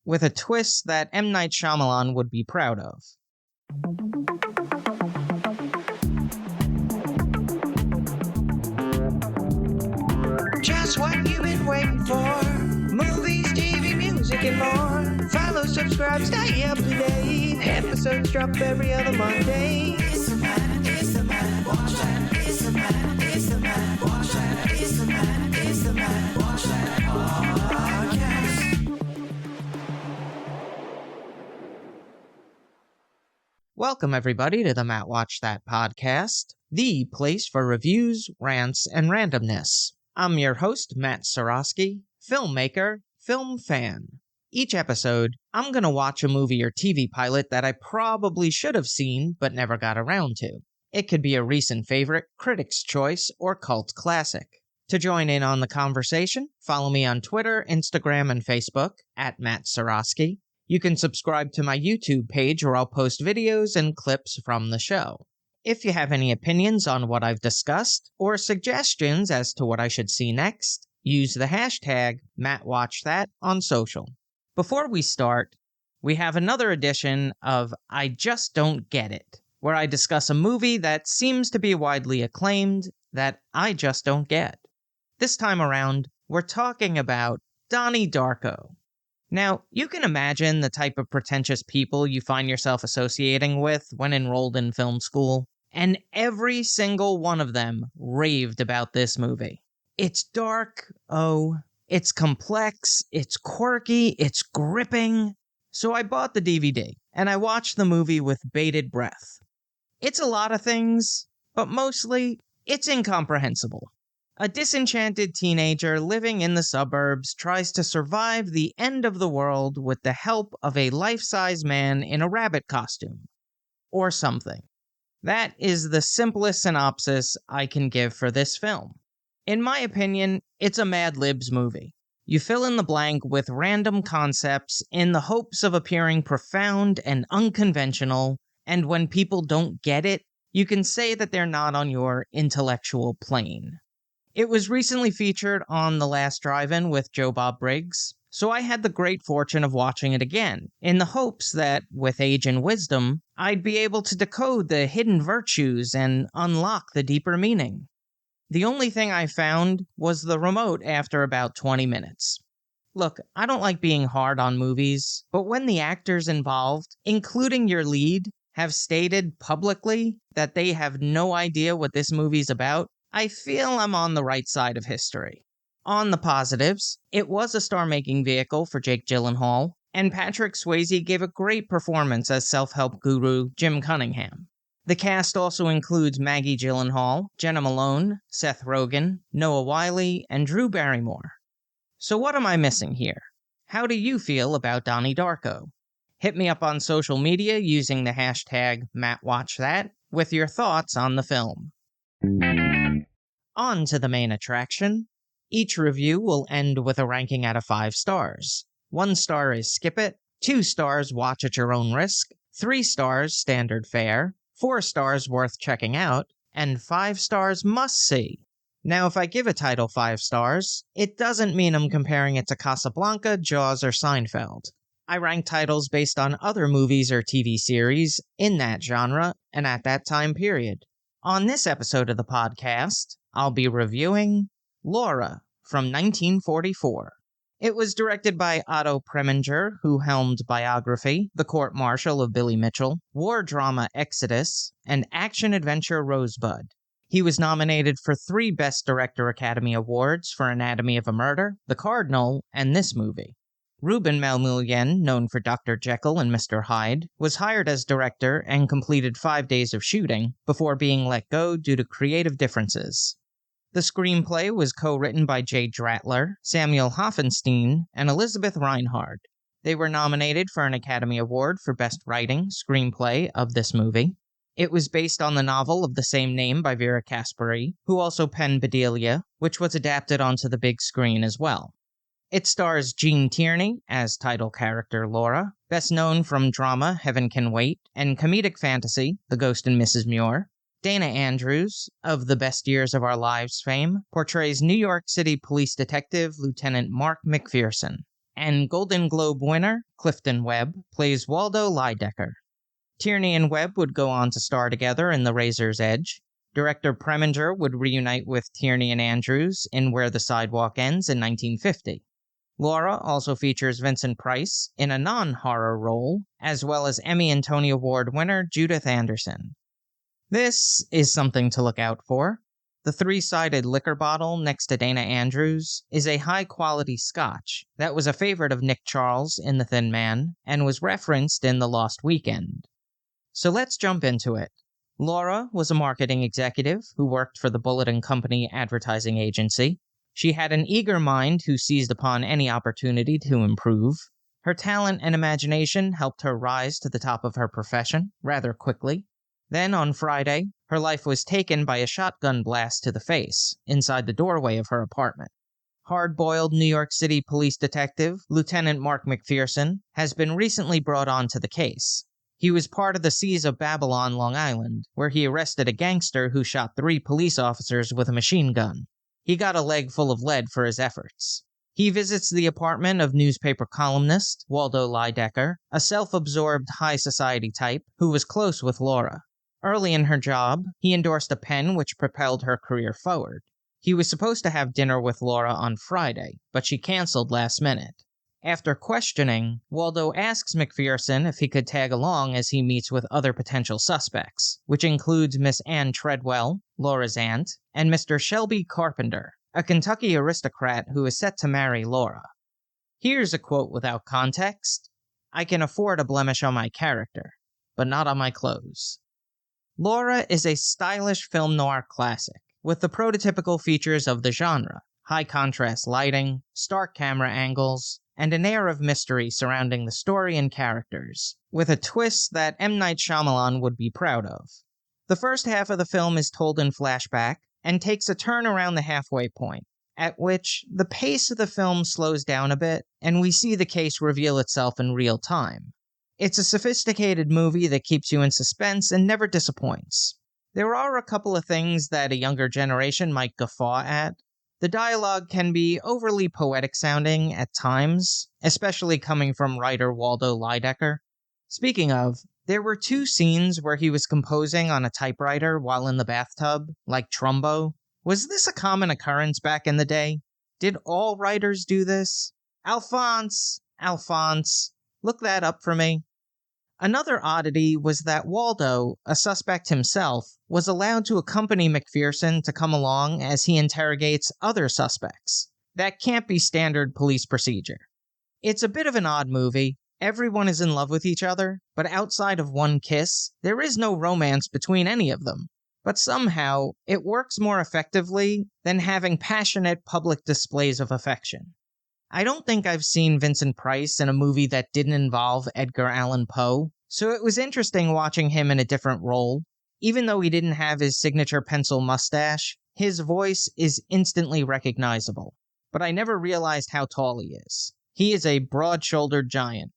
with a twist that M. Night Shyamalan would be proud of. Just what you've been waiting for. Movies, TV, music, and more. Follow, subscribe, stay up to date. Episodes drop every other Monday. It's the man, watch that. It's the man, watch that. It's the man, watch that podcast. Welcome, everybody, to the Matt Watch That podcast, the place for reviews, rants, and randomness. I'm your host, Matt Seroski, filmmaker, film fan. Each episode, I'm going to watch a movie or TV pilot that I probably should have seen but never got around to. It could be a recent favorite, critic's choice, or cult classic. To join in on the conversation, follow me on Twitter, Instagram, and Facebook, at Matt Seroski. You can subscribe to my YouTube page where I'll post videos and clips from the show. If you have any opinions on what I've discussed, or suggestions as to what I should see next, use the hashtag MattWatchThat on social. Before we start, we have another edition of I Just Don't Get It, where I discuss a movie that seems to be widely acclaimed that I just don't get. This time around, we're talking about Donnie Darko. Now, you can imagine the type of pretentious people you find yourself associating with when enrolled in film school, and every single one of them raved about this movie. It's dark, it's complex, it's quirky, it's gripping. So I bought the DVD, and I watched the movie with bated breath. It's a lot of things, but mostly, it's incomprehensible. A disenchanted teenager living in the suburbs tries to survive the end of the world with the help of a life-size man in a rabbit costume. Or something. That is the simplest synopsis I can give for this film. In my opinion, it's a Mad Libs movie. You fill in the blank with random concepts in the hopes of appearing profound and unconventional, and when people don't get it, you can say that they're not on your intellectual plane. It was recently featured on The Last Drive-In with Joe Bob Briggs, so I had the great fortune of watching it again, in the hopes that, with age and wisdom, I'd be able to decode the hidden virtues and unlock the deeper meaning. The only thing I found was the remote after about 20 minutes. Look, I don't like being hard on movies, but when the actors involved, including your lead, have stated publicly that they have no idea what this movie's about, I feel I'm on the right side of history. On the positives, it was a star-making vehicle for Jake Gyllenhaal, and Patrick Swayze gave a great performance as self-help guru Jim Cunningham. The cast also includes Maggie Gyllenhaal, Jenna Malone, Seth Rogen, Noah Wyle, and Drew Barrymore. So what am I missing here? How do you feel about Donnie Darko? Hit me up on social media using the hashtag MattWatchThat with your thoughts on the film. On to the main attraction. Each review will end with a ranking out of 5 stars. 1 star is skip it, 2 stars watch at your own risk, 3 stars standard fare, 4 stars worth checking out, and 5 stars must see. Now, if I give a title 5 stars, it doesn't mean I'm comparing it to Casablanca, Jaws, or Seinfeld. I rank titles based on other movies or TV series in that genre and at that time period. On this episode of the podcast, I'll be reviewing Laura from 1944. It was directed by Otto Preminger, who helmed Biography, The Court Martial of Billy Mitchell, war drama Exodus, and action-adventure Rosebud. He was nominated for 3 Best Director Academy Awards for Anatomy of a Murder, The Cardinal, and this movie. Ruben Malmulien, known for Dr. Jekyll and Mr. Hyde, was hired as director and completed 5 days of shooting before being let go due to creative differences. The screenplay was co-written by Jay Dratler, Samuel Hoffenstein, and Elizabeth Reinhardt. They were nominated for an Academy Award for Best Writing Screenplay of this movie. It was based on the novel of the same name by Vera Caspary, who also penned Bedelia, which was adapted onto the big screen as well. It stars Gene Tierney as title character Laura, best known from drama Heaven Can Wait and comedic fantasy The Ghost and Mrs. Muir. Dana Andrews, of The Best Years of Our Lives fame, portrays New York City police detective Lieutenant Mark McPherson. And Golden Globe winner Clifton Webb plays Waldo Lydecker. Tierney and Webb would go on to star together in The Razor's Edge. Director Preminger would reunite with Tierney and Andrews in Where the Sidewalk Ends in 1950. Laura also features Vincent Price in a non-horror role, as well as Emmy and Tony Award winner Judith Anderson. This is something to look out for. The three-sided liquor bottle next to Dana Andrews is a high-quality scotch that was a favorite of Nick Charles in The Thin Man and was referenced in The Lost Weekend. So let's jump into it. Laura was a marketing executive who worked for the Bullitt & Company advertising agency. She had an eager mind who seized upon any opportunity to improve. Her talent and imagination helped her rise to the top of her profession rather quickly. Then, on Friday, her life was taken by a shotgun blast to the face inside the doorway of her apartment. Hard-boiled New York City police detective Lieutenant Mark McPherson has been recently brought on to the case. He was part of the Seas of Babylon, Long Island, where he arrested a gangster who shot 3 police officers with a machine gun. He got a leg full of lead for his efforts. He visits the apartment of newspaper columnist Waldo Lydecker, a self-absorbed high society type who was close with Laura. Early in her job, he endorsed a pen which propelled her career forward. He was supposed to have dinner with Laura on Friday, but she canceled last minute. After questioning, Waldo asks McPherson if he could tag along as he meets with other potential suspects, which includes Miss Ann Treadwell, Laura's aunt, and Mr. Shelby Carpenter, a Kentucky aristocrat who is set to marry Laura. Here's a quote without context. "I can afford a blemish on my character, but not on my clothes." Laura is a stylish film noir classic, with the prototypical features of the genre: high-contrast lighting, stark camera angles, and an air of mystery surrounding the story and characters, with a twist that M. Night Shyamalan would be proud of. The first half of the film is told in flashback, and takes a turn around the halfway point, at which the pace of the film slows down a bit, and we see the case reveal itself in real time. It's a sophisticated movie that keeps you in suspense and never disappoints. There are a couple of things that a younger generation might guffaw at. The dialogue can be overly poetic sounding at times, especially coming from writer Waldo Lydecker. Speaking of, there were 2 scenes where he was composing on a typewriter while in the bathtub, like Trumbo. Was this a common occurrence back in the day? Did all writers do this? Alphonse, look that up for me. Another oddity was that Waldo, a suspect himself, was allowed to accompany McPherson to come along as he interrogates other suspects. That can't be standard police procedure. It's a bit of an odd movie. Everyone is in love with each other, but outside of one kiss, there is no romance between any of them. But somehow, it works more effectively than having passionate public displays of affection. I don't think I've seen Vincent Price in a movie that didn't involve Edgar Allan Poe, so it was interesting watching him in a different role. Even though he didn't have his signature pencil mustache, his voice is instantly recognizable. But I never realized how tall he is. He is a broad-shouldered giant.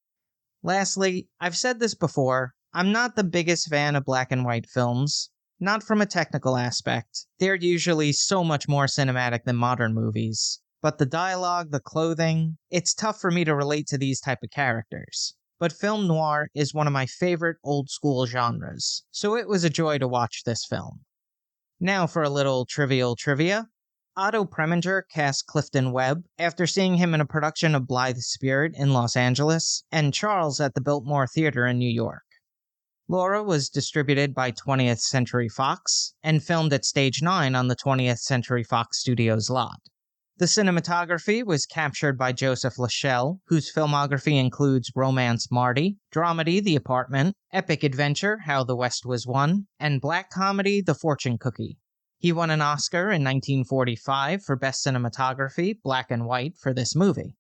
Lastly, I've said this before, I'm not the biggest fan of black and white films. Not from a technical aspect. They're usually so much more cinematic than modern movies. But the dialogue, the clothing, it's tough for me to relate to these type of characters. But film noir is one of my favorite old-school genres, so it was a joy to watch this film. Now for a little trivial trivia. Otto Preminger cast Clifton Webb after seeing him in a production of Blithe Spirit in Los Angeles, and Charles at the Biltmore Theater in New York. Laura was distributed by 20th Century Fox, and filmed at Stage 9 on the 20th Century Fox Studios lot. The cinematography was captured by Joseph Lachelle, whose filmography includes Romance Marty, Dramedy The Apartment, Epic Adventure How the West Was Won, and black comedy The Fortune Cookie. He won an Oscar in 1945 for Best Cinematography, Black and White, for this movie.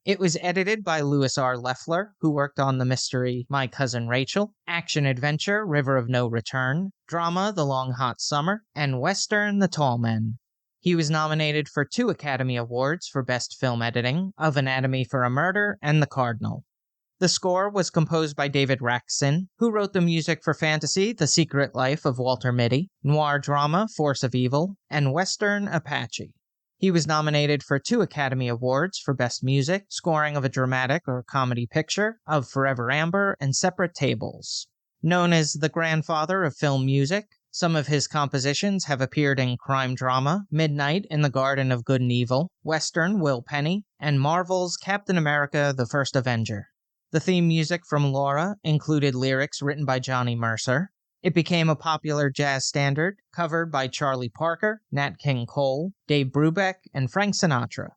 It was edited by Louis R. Leffler, who worked on the mystery My Cousin Rachel, action-adventure River of No Return, drama The Long Hot Summer, and western The Tall Men. He was nominated for 2 Academy Awards for Best Film Editing, of Anatomy for a Murder and The Cardinal. The score was composed by David Raksin, who wrote the music for fantasy The Secret Life of Walter Mitty, noir drama Force of Evil, and western Apache. He was nominated for 2 Academy Awards for Best Music, Scoring of a Dramatic or Comedy Picture, of Forever Amber, and Separate Tables. Known as the grandfather of film music, some of his compositions have appeared in crime drama, Midnight in the Garden of Good and Evil, Western Will Penny, and Marvel's Captain America: The First Avenger. The theme music from Laura included lyrics written by Johnny Mercer. It became a popular jazz standard, covered by Charlie Parker, Nat King Cole, Dave Brubeck, and Frank Sinatra.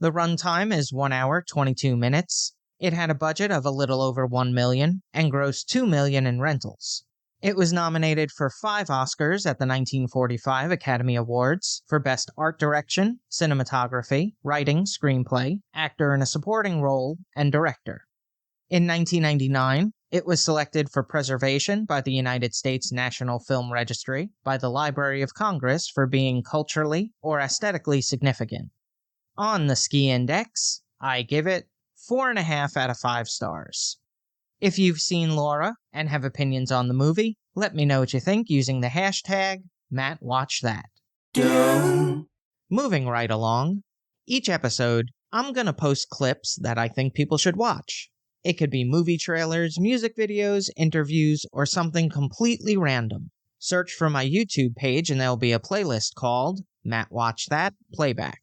The runtime is 1 hour, 22 minutes. It had a budget of a little over $1 million and grossed $2 million in rentals. It was nominated for 5 Oscars at the 1945 Academy Awards for Best Art Direction, Cinematography, Writing, Screenplay, Actor in a Supporting Role, and Director. In 1999, it was selected for preservation by the United States National Film Registry by the Library of Congress for being culturally or aesthetically significant. On the Ski Index, I give it 4.5 out of 5 stars. If you've seen Laura and have opinions on the movie, let me know what you think using the hashtag #MattWatchThat. Moving right along, each episode, I'm going to post clips that I think people should watch. It could be movie trailers, music videos, interviews, or something completely random. Search for my YouTube page and there'll be a playlist called Matt Watch That Playback.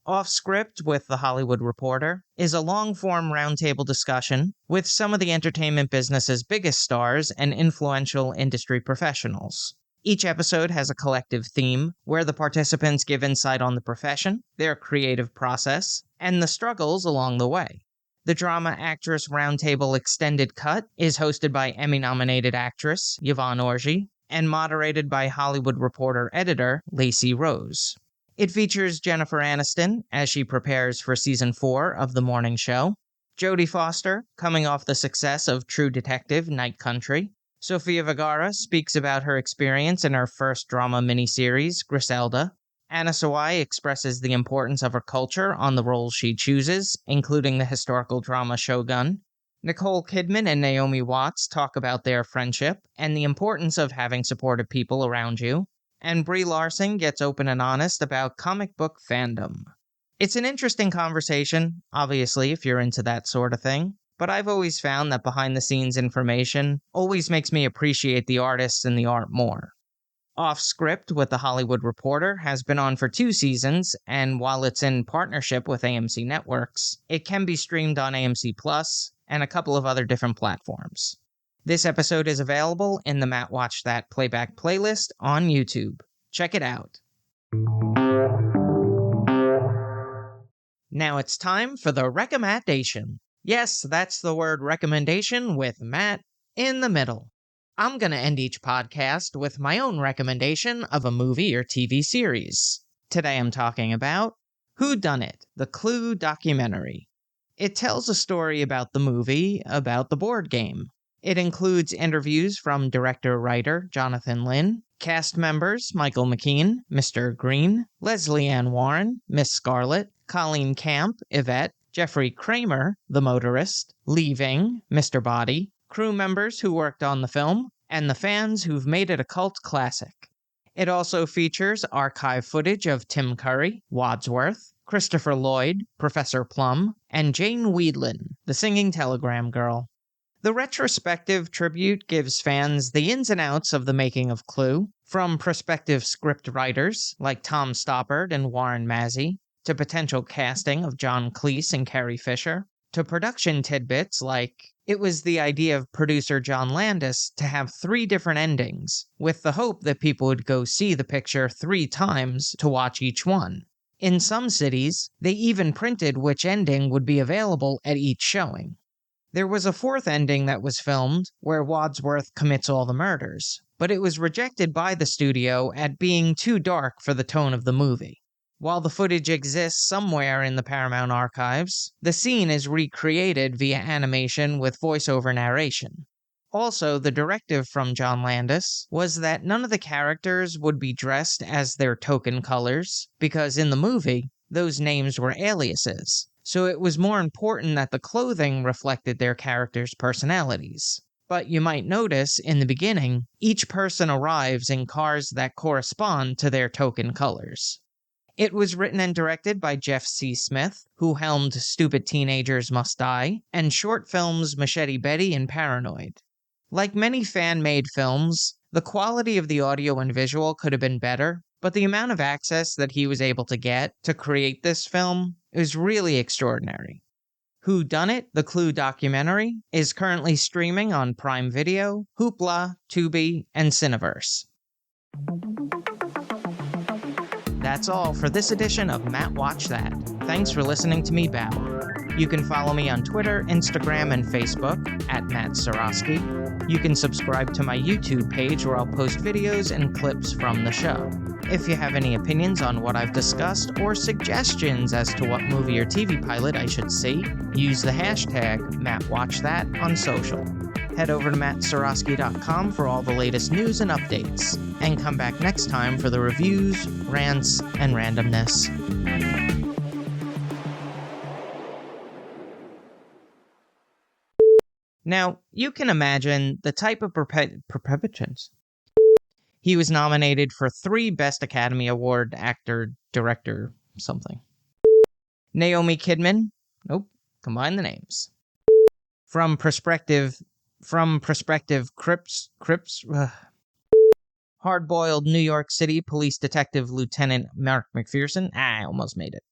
Off Script with The Hollywood Reporter is a long-form roundtable discussion with some of the entertainment business's biggest stars and influential industry professionals. Each episode has a collective theme where the participants give insight on the profession, their creative process, and the struggles along the way. The Drama Actress Roundtable Extended Cut is hosted by Emmy-nominated actress Yvonne Orji and moderated by Hollywood Reporter editor Lacey Rose. It features Jennifer Aniston as she prepares for Season 4 of The Morning Show, Jodie Foster coming off the success of True Detective Night Country, Sofia Vergara speaks about her experience in her first drama miniseries, Griselda, Anna Sawai expresses the importance of her culture on the roles she chooses, including the historical drama Shogun. Nicole Kidman and Naomi Watts talk about their friendship and the importance of having supportive people around you. And Brie Larson gets open and honest about comic book fandom. It's an interesting conversation, obviously, if you're into that sort of thing, but I've always found that behind-the-scenes information always makes me appreciate the artists and the art more. Off Script with The Hollywood Reporter has been on for 2 seasons, and while it's in partnership with AMC Networks, it can be streamed on AMC Plus and a couple of other different platforms. This episode is available in the Matt Watch That Playback playlist on YouTube. Check it out. Now it's time for the recommendation. Yes, that's the word recommendation with Matt in the middle. I'm going to end each podcast with my own recommendation of a movie or TV series. Today I'm talking about Who Done It, the Clue documentary. It tells a story about the movie, about the board game. It includes interviews from director-writer Jonathan Lynn, cast members Michael McKean, Mr. Green, Leslie Ann Warren, Miss Scarlett, Colleen Camp, Yvette, Jeffrey Kramer, the motorist, Lee Ving, Mr. Body, crew members who worked on the film, and the fans who've made it a cult classic. It also features archive footage of Tim Curry, Wadsworth, Christopher Lloyd, Professor Plum, and Jane Weedlin, the singing telegram girl. The retrospective tribute gives fans the ins and outs of the making of Clue, from prospective script writers like Tom Stoppard and Warren Mazzy, to potential casting of John Cleese and Carrie Fisher, to production tidbits like it was the idea of producer John Landis to have 3 different endings, with the hope that people would go see the picture 3 times to watch each one. In some cities, they even printed which ending would be available at each showing. There was a 4th ending that was filmed, where Wadsworth commits all the murders, but it was rejected by the studio at being too dark for the tone of the movie. While the footage exists somewhere in the Paramount archives, the scene is recreated via animation with voiceover narration. Also, the directive from John Landis was that none of the characters would be dressed as their token colors, because in the movie, those names were aliases, so it was more important that the clothing reflected their characters' personalities. But you might notice, in the beginning, each person arrives in cars that correspond to their token colors. It was written and directed by Jeff C. Smith, who helmed Stupid Teenagers Must Die, and short films Machete Betty and Paranoid. Like many fan-made films, the quality of the audio and visual could have been better, but the amount of access that he was able to get to create this film is really extraordinary. Who Done It? The Clue documentary is currently streaming on Prime Video, Hoopla, Tubi, and Cineverse. That's all for this edition of Matt Watch That. Thanks for listening to me babble. You can follow me on Twitter, Instagram, and Facebook at Matt Seroski. You can subscribe to my YouTube page where I'll post videos and clips from the show. If you have any opinions on what I've discussed or suggestions as to what movie or TV pilot I should see, use the hashtag MattWatchThat on social. Head over to mattseroski.com for all the latest news and updates, and come back next time for the reviews, rants, and randomness. Now, you can imagine the type of perpetrators. He was nominated for 3 Best Academy Award Actor, Director, something. Naomi Kidman. Nope, combine the names. From Perspective, Crips. Hard-boiled New York City Police Detective Lieutenant Mark McPherson. I almost made it.